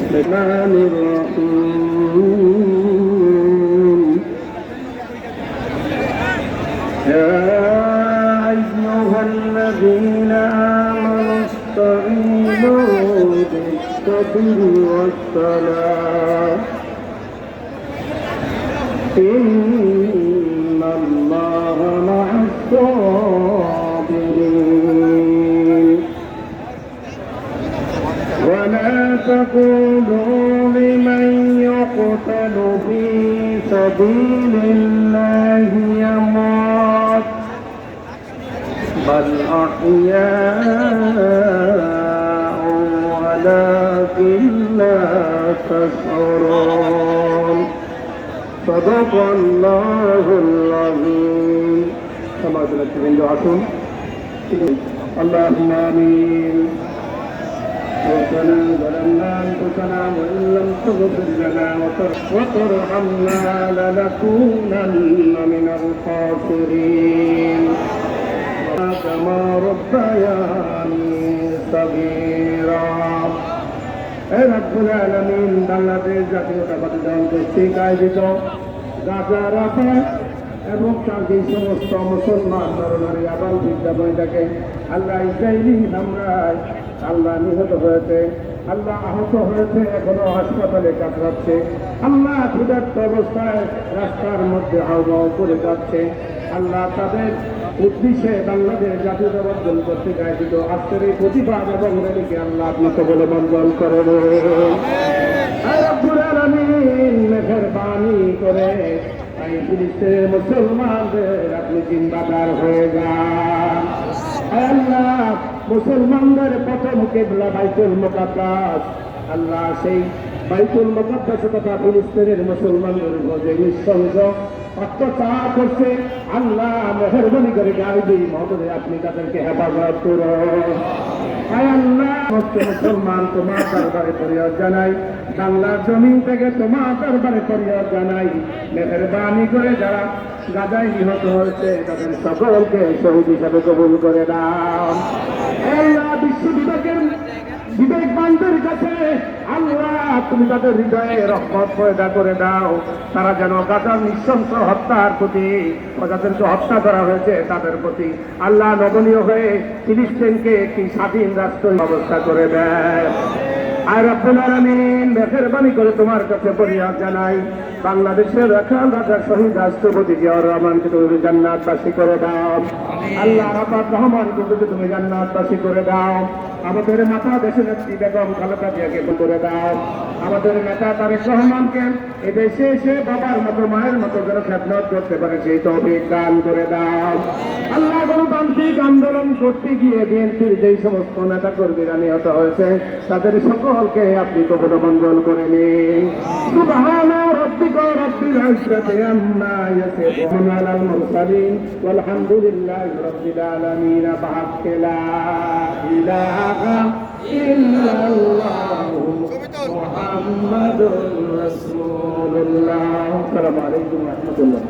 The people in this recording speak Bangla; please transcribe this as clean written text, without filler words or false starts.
الرحمن الرحيم يا أيها الذين آمنوا استعينوا بالصبر والصلاة إن الله مع الصابرين ولا تقولوا لمن يقتل في سبيل الله يموت بل أحياء ولكن لا تشعرون صدق الله العظيم كما تذكرون دعاكم اللهم آمين ربنا ظلمنا أنفسنا وإن لم تغفر لنا وترحمنا لنكونن من الخاسرين كما ربياني صغيرا এ রব্বুল আলামিন বাংলাদেশ জাতীয়তাবাদী দল কর্তৃক আয়োজিত গাজা রাফা এবং তাকে সমস্ত মুসলমান নরনারী আবাল বৃদ্ধা বনিতাকে আল্লাহ ইসরায়েলি হামলায় আল্লাহ নিহত হয়েছে, আল্লাহ আহত হয়েছে, এখনো হাসপাতালে কাতরাচ্ছে, আল্লাহ ক্ষুধার্ত অবস্থায় রাস্তার মধ্যে হাওয়া করে যাচ্ছে। আল্লাহ তাদের উদ্দেশ্যে বাংলাদেশ জাতীয়তাবাদ দল কর্তৃক আয়োজিত আজকের এই প্রতিবাদ এবং র্যালিকে আল্লাহ আপনি কবুল মঞ্জুর করেন। রব্বুল আলামিন মেহেরবানি করে এই ফিলিস্তিনের মুসলমানদের আপনি জিম্মাদার হয়ে যান। আল্লাহ মুসলমানদের প্রথম কিবলা বাইতুল মুকাদ্দাস, আল্লাহ সেই বাইতুল মুকাদ্দাস তথা ফিলিস্তিনের মুসলমানদের উপরে নৃশংস অত্যাচার করছে। আল্লাহ মেহেরবানি করে গাইবি মহোদয় আপনি তাদেরকে হেফাজত করুন। আল্লাহ সমস্ত মুসলমান তোমার দরবারে ফরিয়াদ জানাই, বাংলার জমিন থেকে তোমার দরবারে ফরিয়াদ জানাই, মেহেরবানি করে যারা গাজায় নিহত হয়েছে তাদের সকলকে শহীদ হিসাবে কবুল করে দাও। আল্লাহ বিশ্ব বিবেকবানদের কাছে আল্লাহ তুমি তাদের হৃদয়ে রহমত পয়দা করে দাও, তারা যেন গাজার নৃশংস হত্যার প্রতি, যাদেরকে হত্যা করা হয়েছে তাদের প্রতি আল্লাহ নমনীয় হয়ে ফিলিস্তিনকে একটি স্বাধীন রাষ্ট্র ব্যবস্থা করে দেয়। আর রব্বুল আলামিন মেহেরবানি করে তোমার কাছে ফরিয়াদ জানাই, বাংলাদেশের রাখাল রাজার শহীদ রাষ্ট্রপতি জিয়াউর রহমানকে তুমি জান্নাতবাসী করে দাও। আল্লাহ আপাত রহমানকে তুমি জান্নাতবাসী করে দাও। আমাদের মাতা দেশের নেত্রী বেগম খালেদা জিয়াকে করে দাও। আমাদের নেতা তারেক রহমানকে এ দেশে এসে বাবার মতো মায়ের মতো যেন খেদমত করতে পারে সেই তৌফিক দান করে দাও। আল্লাহ গণতান্ত্রিক আন্দোলন করতে গিয়ে বিএনপির যেই সমস্ত নেতা কর্মীরা নিহত হয়েছে তাদের সকলকে আপনি কবুল মঞ্জুর করে নিন। সুবহানা রাব্বিকা রাব্বিল ইজ্জাতি আম্মা ইয়াসিফুন আলাল মুরসালিন ওয়ালহামদুলিল্লাহি রাব্বিল আলামিন। বিহাক্কি লা ইলাহা ইল্লাল্লাহ মুহাম্মাদুর রাসূলুল্লাহ। আসসালামু আলাইকুম ওয়া রাহমাতুল্লাহ।